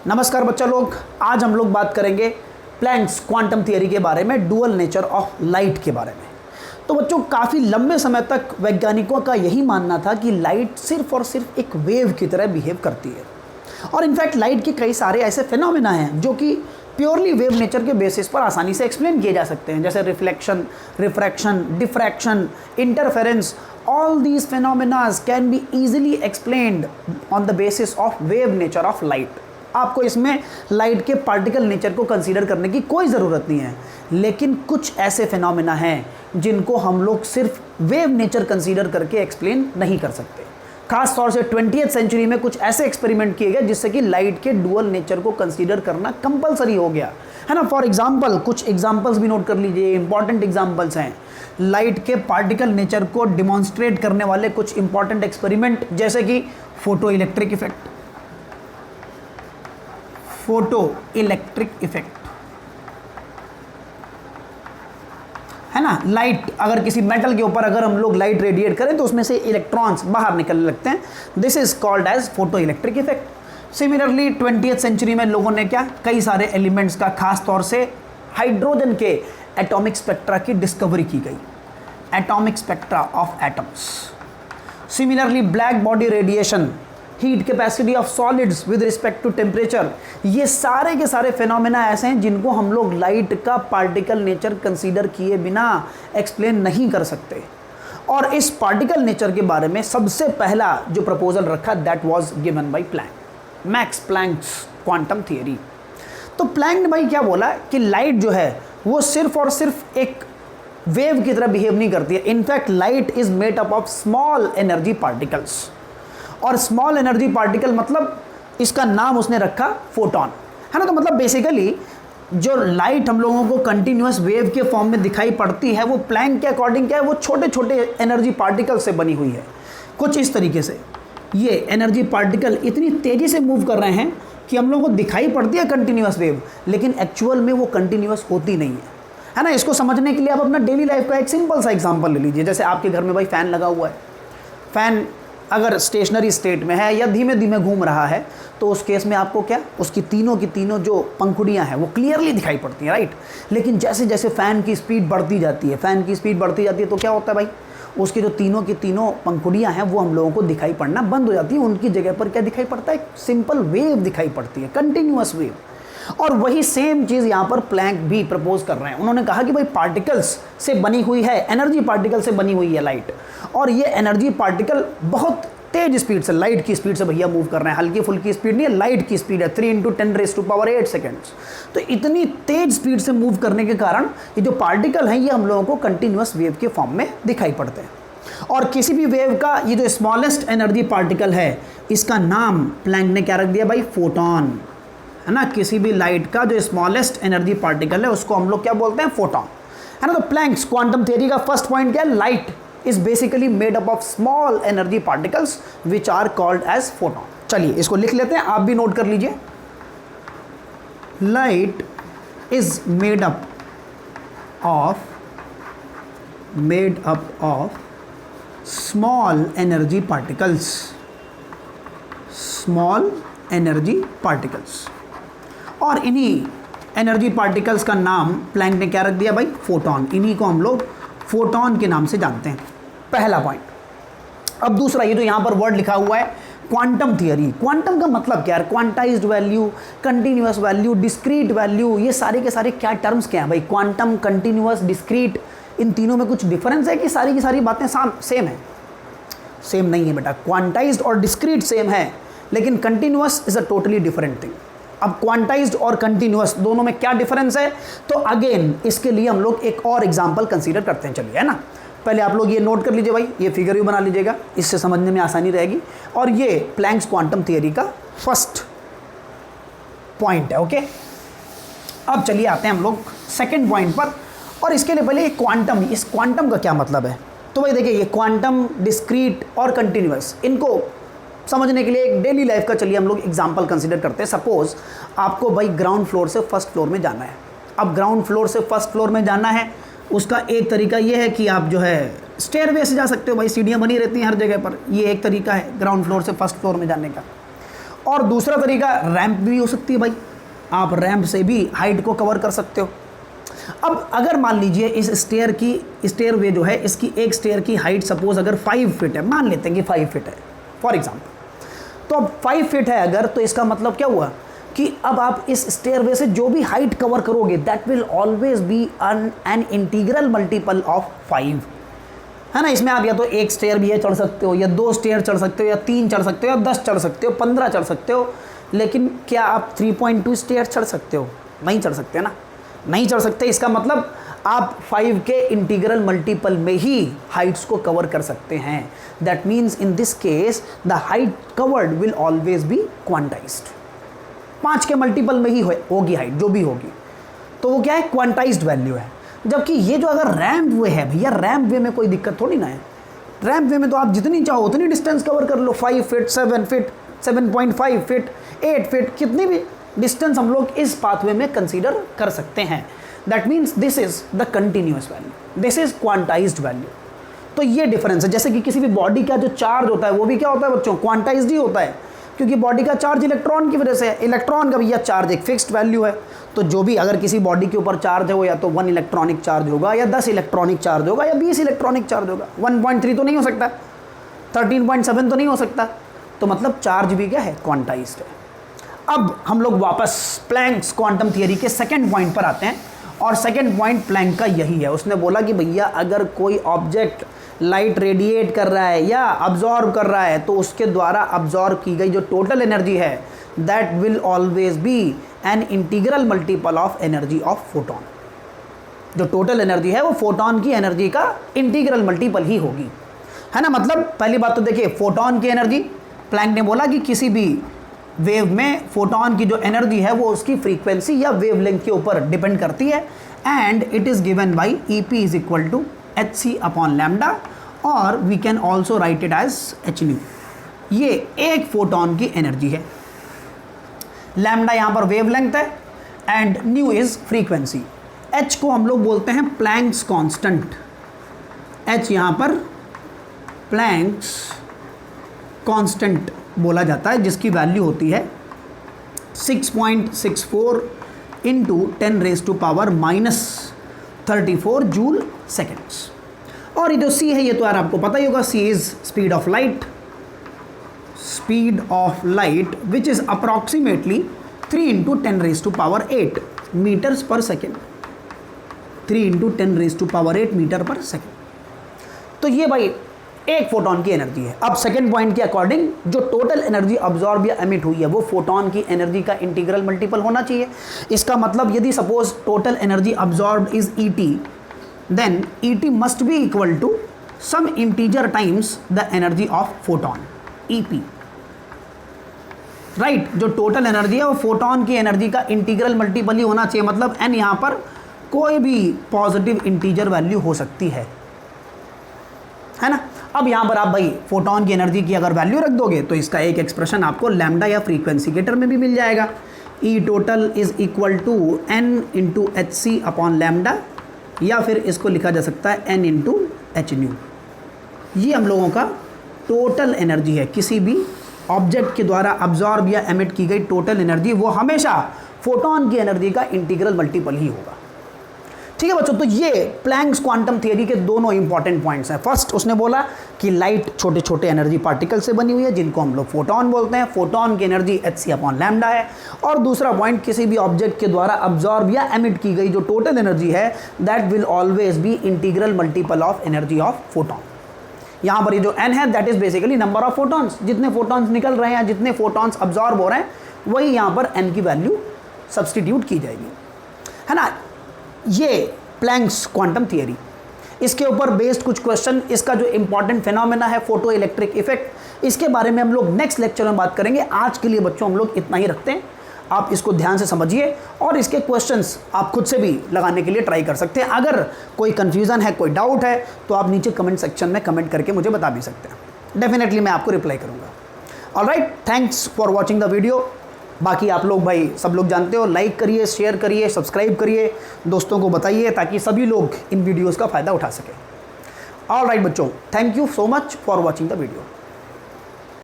नमस्कार बच्चा लोग, आज हम लोग बात करेंगे प्लैंक्स क्वांटम थियरी के बारे में, डुअल नेचर ऑफ लाइट के बारे में। तो बच्चों, काफ़ी लंबे समय तक वैज्ञानिकों का यही मानना था कि लाइट सिर्फ और सिर्फ एक वेव की तरह बिहेव करती है। और इनफैक्ट लाइट के कई सारे ऐसे फिनोमेना हैं जो कि प्योरली वेव नेचर के बेसिस पर आसानी से एक्सप्लेन किए जा सकते हैं, जैसे reflection, refraction, diffraction, interference. All these phenomenas can be easily explained on the basis of wave nature of light. आपको इसमें लाइट के पार्टिकल नेचर को कंसीडर करने की कोई ज़रूरत नहीं है, लेकिन कुछ ऐसे फिनोमेना हैं जिनको हम लोग सिर्फ वेव नेचर कंसीडर करके एक्सप्लेन नहीं कर सकते। खास तौर से 20th सेंचुरी में कुछ ऐसे एक्सपेरिमेंट किए गए जिससे कि लाइट के डुअल नेचर को कंसीडर करना कंपलसरी हो गया है ना। फॉर एग्जांपल, कुछ एग्जांपल्स भी नोट कर लीजिए, इंपॉर्टेंट एग्जांपल्स हैं लाइट के पार्टिकल नेचर को डिमॉन्स्ट्रेट करने वाले कुछ इंपॉर्टेंट एक्सपेरिमेंट, जैसे कि photo electric effect. Photo electric effect है ना, लाइट अगर किसी मेटल के ऊपर अगर हम लोग लाइट रेडिएट करें तो उसमें से इलेक्ट्रॉन्स बाहर निकलने लगते हैं। This is called as photoelectric effect. Similarly 20th century में लोगों ने क्या, कई सारे एलिमेंट्स का, खास तौर से हाइड्रोजन के एटॉमिक स्पेक्ट्रा की डिस्कवरी की गई, atomic spectra of atoms. Similarly black body radiation, heat capacity of solids with respect to temperature, ये सारे के सारे फिनोमेना ऐसे हैं जिनको हम लोग लाइट का पार्टिकल नेचर कंसीडर किए बिना एक्सप्लेन नहीं कर सकते। और इस पार्टिकल नेचर के बारे में सबसे पहला जो प्रपोजल रखा, that was given by Planck, Max Planck's quantum theory. तो प्लैंक ने भाई क्या बोला कि लाइट जो है वो सिर्फ और सिर्फ एक वेव की तरह बिहेव नहीं करती है। In fact light is made up of small energy particles. और स्मॉल एनर्जी पार्टिकल मतलब इसका नाम उसने रखा फोटॉन, है ना। तो मतलब बेसिकली जो लाइट हम लोगों को कंटिन्यूअस वेव के फॉर्म में दिखाई पड़ती है वो प्लैंक के अकॉर्डिंग क्या है, वो छोटे छोटे एनर्जी पार्टिकल से बनी हुई है। कुछ इस तरीके से ये एनर्जी पार्टिकल इतनी तेज़ी से मूव कर रहे हैं कि हम लोगों को दिखाई पड़ती है कंटिन्यूअस वेव, लेकिन एक्चुअल में वो कंटिन्यूअस होती नहीं है ना। इसको समझने के लिए आप अपना डेली लाइफ का एक सिंपल सा एग्जाम्पल ले लीजिए। जैसे आपके घर में भाई फ़ैन लगा हुआ है, फ़ैन अगर स्टेशनरी स्टेट में है या धीमे धीमे घूम रहा है तो उस केस में आपको क्या, उसकी तीनों की तीनों जो पंखुड़ियाँ हैं वो क्लियरली दिखाई पड़ती हैं, राइट। लेकिन जैसे जैसे फ़ैन की स्पीड बढ़ती जाती है, फ़ैन की स्पीड बढ़ती जाती है तो क्या होता है भाई, उसकी जो तीनों की तीनों पंखुड़ियाँ हैं वो हम लोगों को दिखाई पड़ना बंद हो जाती है। उनकी जगह पर क्या दिखाई पड़ता है, सिंपल वेव दिखाई पड़ती है, कंटिन्यूअस वेव। और वही सेम चीज़ यहाँ पर प्लैंक भी प्रपोज कर रहे हैं। उन्होंने कहा कि भाई पार्टिकल्स से बनी हुई है, एनर्जी पार्टिकल से बनी हुई है लाइट, और ये एनर्जी पार्टिकल बहुत तेज स्पीड से, लाइट की स्पीड से भैया मूव कर रहे हैं। हल्की फुल्की स्पीड नहीं है, लाइट की स्पीड है 3 × 10⁸ सेकेंड्स। तो इतनी तेज स्पीड से मूव करने के कारण ये जो पार्टिकल हैं ये हम लोगों को कंटिन्यूअस वेव के फॉर्म में दिखाई पड़ते हैं। और किसी भी वेव का ये जो स्मॉलेस्ट एनर्जी पार्टिकल है, इसका नाम प्लैंक ने क्या रख दिया भाई, फोटॉन, है ना। किसी भी लाइट का जो स्मॉलेस्ट एनर्जी पार्टिकल है उसको हम लोग क्या बोलते हैं, फोटॉन, है ना। तो प्लैंक्स क्वांटम थियरी का फर्स्ट पॉइंट क्या है, light is basically made up of small energy particles which are called as photon. चलिए इसको लिख लेते हैं, आप भी नोट कर लीजिए। Light is made up of small energy particles, small energy particles. और इन्हीं एनर्जी पार्टिकल्स का नाम प्लैंक ने क्या रख दिया भाई, फोटॉन। इन्हीं को हम लोग फोटॉन के नाम से जानते हैं, पहला पॉइंट। अब दूसरा, ये जो यहाँ पर वर्ड लिखा हुआ है क्वांटम थियरी, क्वांटम का मतलब क्या है, quantized value, continuous value, discrete value, ये सारे के सारे क्या टर्म्स क्या हैं भाई, क्वांटम, कंटिन्यूअस, डिस्क्रीट, इन तीनों में कुछ डिफरेंस है कि सारी की सारी बातें सेम है? सेम नहीं है बेटा। क्वांटाइज्ड और डिस्क्रीट सेम है, लेकिन continuous is a totally different thing. अब क्वांटाइज्ड और कंटिन्यूअस दोनों में क्या डिफरेंस है, तो अगेन इसके लिए हम लोग एक और एग्जांपल कंसीडर करते हैं। चलिए, है ना। पहले आप लोग ये नोट कर लीजिए भाई, ये फिगर भी बना लीजिएगा, इससे समझने में आसानी रहेगी। और ये प्लैंक्स क्वांटम थियरी का फर्स्ट पॉइंट है, ओके। अब चलिए आते हैं हम लोग सेकंड पॉइंट पर। और इसके लिए पहले क्वांटम, इस क्वांटम का क्या मतलब है, तो भाई देखिए, ये क्वांटम, डिस्क्रीट और कंटिन्यूअस, इनको समझने के लिए एक डेली लाइफ का चलिए हम लोग एग्जांपल कंसीडर करते हैं। सपोज आपको भाई ग्राउंड फ्लोर से फर्स्ट फ्लोर में जाना है। अब ग्राउंड फ्लोर से फर्स्ट फ्लोर में जाना है, उसका एक तरीका ये है कि आप जो है स्टेयरवे से जा सकते हो भाई, सीढ़ियाँ बनी रहती हैं हर जगह पर, ये एक तरीका है ग्राउंड फ्लोर से फर्स्ट फ्लोर में जाने का। और दूसरा तरीका रैंप भी हो सकती है भाई, आप रैंप से भी हाइट को कवर कर सकते हो। अब अगर मान लीजिए इस स्टेयर वे जो है, इसकी एक स्टेयर की हाइट सपोज अगर 5 फीट है, मान लेते हैं कि 5 फीट है फॉर एग्जाम्पल, तो अब 5 फीट है अगर, तो इसका मतलब क्या हुआ कि अब आप इस स्टेयर वे से जो भी हाइट कवर करोगे that will always be an integral multiple of 5, है ना। इसमें आप या तो एक स्टेयर भी है चढ़ सकते हो, या 2 स्टेयर चढ़ सकते हो, या 3 चढ़ सकते हो, या 10 चढ़ सकते हो, 15 चढ़ सकते हो, लेकिन क्या आप 3.2 स्टेयर चढ़ सकते हो? नहीं चढ़ सकते ना, नहीं चढ़ सकते। इसका मतलब आप 5 के इंटीग्रल मल्टीपल में ही हाइट्स को कवर कर सकते हैं। That means in this case the height covered will always be quantized. 5 के मल्टीपल में ही होगी हाइट जो भी होगी, तो वो क्या है, क्वांटाइज्ड वैल्यू है। जबकि ये जो अगर रैंप वे है भैया, रैंप वे में कोई दिक्कत थोड़ी ना है। रैंप वे में तो आप जितनी चाहो उतनी डिस्टेंस कवर कर लो, 5 फीट, 7 फीट, 7.5 फीट, 8 फीट, कितनी भी डिस्टेंस हम लोग इस पाथवे में कंसीडर कर सकते हैं। That means this is the continuous value, this is quantized value. तो ये डिफरेंस है। जैसे कि किसी भी बॉडी का जो चार्ज होता है वो भी क्या होता है बच्चों, क्वांटाइज्ड ही होता है, क्योंकि बॉडी का चार्ज इलेक्ट्रॉन की वजह से है। इलेक्ट्रॉन का भैया चार्ज एक फिक्स्ड वैल्यू है, तो जो भी अगर किसी बॉडी के ऊपर चार्ज है वो या तो 1 इलेक्ट्रॉनिक चार्ज होगा, या 10 इलेक्ट्रॉनिक चार्ज होगा, या 20 इलेक्ट्रॉनिक चार्ज होगा। 1.3 तो नहीं हो सकता, 13.7 तो नहीं हो सकता। तो मतलब चार्ज भी क्या है, क्वांटाइज्ड है। अब हम लोग वापस प्लैंक्स क्वांटम थियरी के सेकंड पॉइंट पर आते हैं, और सेकंड पॉइंट प्लैंक का यही है। उसने बोला कि भैया अगर कोई ऑब्जेक्ट लाइट रेडिएट कर रहा है या अब्जॉर्ब कर रहा है, तो उसके द्वारा अब्जॉर्ब की गई जो टोटल एनर्जी है that will always be an integral multiple of energy of photon. जो टोटल एनर्जी है वो फोटोन की एनर्जी का इंटीग्रल मल्टीपल ही होगी, है ना। मतलब पहली बात तो देखिए, फोटोन की एनर्जी, प्लैंक ने बोला कि किसी भी वेव में फोटोन की जो एनर्जी है वो उसकी फ्रीक्वेंसी या वेवलेंथ के ऊपर डिपेंड करती है, and it is given by EP is equal to hc upon lambda, और we can also write it as hν। ये एक फोटोन की एनर्जी है। लैम्डा यहाँ पर वेवलेंथ है and new is frequency. h को हम लोग बोलते हैं प्लैंक्स कांस्टेंट। h यहाँ पर प्लैंक्स कांस्टेंट बोला जाता है, जिसकी वैल्यू होती है 6.64 इंटू 10⁻⁻34 जूल सेकेंड्स। और ये जो c है ये तो यार आपको पता ही होगा, c is speed of light, which is approximately 3 into 10⁸ meters per second, 3 into 10⁸ meter per second. तो ये भाई एक फोटोन की एनर्जी है। अब सेकंड पॉइंट के अकॉर्डिंग जो टोटल एनर्जी अब्जॉर्ब या एमिट हुई है वो फोटोन की एनर्जी का इंटीग्रल मल्टीपल होना चाहिए। इसका मतलब यदि suppose total energy absorbed is ET, then ET must be equal to some integer times the energy of photon, EP, right. जो टोटल एनर्जी है वो फोटोन की एनर्जी का इंटीग्रल मल्टीपल ही होना चाहिए। मतलब n यहाँ पर कोई भी पॉजिटिव इंटीजर वैल्यू हो सकती है ना। अब यहाँ पर आप भाई फोटोन की एनर्जी की अगर वैल्यू रख दोगे तो इसका एक एक्सप्रेशन आपको लैम्डा या फ्रीक्वेंसी के टर्म में भी मिल जाएगा। E total is equal to n into hc upon lambda, या फिर इसको लिखा जा सकता है n इंटू hν। ये हम लोगों का टोटल एनर्जी है। किसी भी ऑब्जेक्ट के द्वारा अब्जॉर्ब या एमिट की गई टोटल एनर्जी वो हमेशा फोटोन की एनर्जी का इंटीग्रल मल्टीपल ही होगा। ठीक है बच्चों, तो ये प्लैंक्स क्वांटम थियरी के दोनों इंपॉर्टेंट पॉइंट्स हैं। फर्स्ट उसने बोला कि लाइट छोटे छोटे एनर्जी पार्टिकल से बनी हुई है जिनको हम लोग फोटोन बोलते हैं, फोटोन की एनर्जी hc अपॉन लैम्डा है। और दूसरा पॉइंट, किसी भी ऑब्जेक्ट के द्वारा अब्जॉर्ब या एमिट की गई जो टोटल एनर्जी है that will always be integral multiple of energy of photon. यहाँ पर ये जो n है that is basically number of photons, जितने फोटॉन्स निकल रहे हैं, जितने फोटॉन्स अब्जॉर्ब हो रहे हैं, वही यहाँ पर n की वैल्यू सब्सटीट्यूट की जाएगी, है ना। ये प्लैंक्स क्वांटम थियरी, इसके ऊपर बेस्ड कुछ क्वेश्चन, इसका जो इंपॉर्टेंट फिनोमेना है फोटो इलेक्ट्रिक इफेक्ट, इसके बारे में हम लोग नेक्स्ट लेक्चर में बात करेंगे। आज के लिए बच्चों हम लोग इतना ही रखते हैं। आप इसको ध्यान से समझिए और इसके क्वेश्चंस आप खुद से भी लगाने के लिए ट्राई कर सकते हैं। अगर कोई कन्फ्यूज़न है, कोई डाउट है, तो आप नीचे कमेंट सेक्शन में कमेंट करके मुझे बता भी सकते हैं। डेफिनेटली मैं आपको रिप्लाई करूँगा। Alright, thanks for watching the video. बाकी आप लोग भाई सब लोग जानते हो, लाइक करिए, शेयर करिए, सब्सक्राइब करिए, दोस्तों को बताइए ताकि सभी लोग इन वीडियोज़ का फ़ायदा उठा सकें। ऑलराइट बच्चों, thank you so much for watching the video.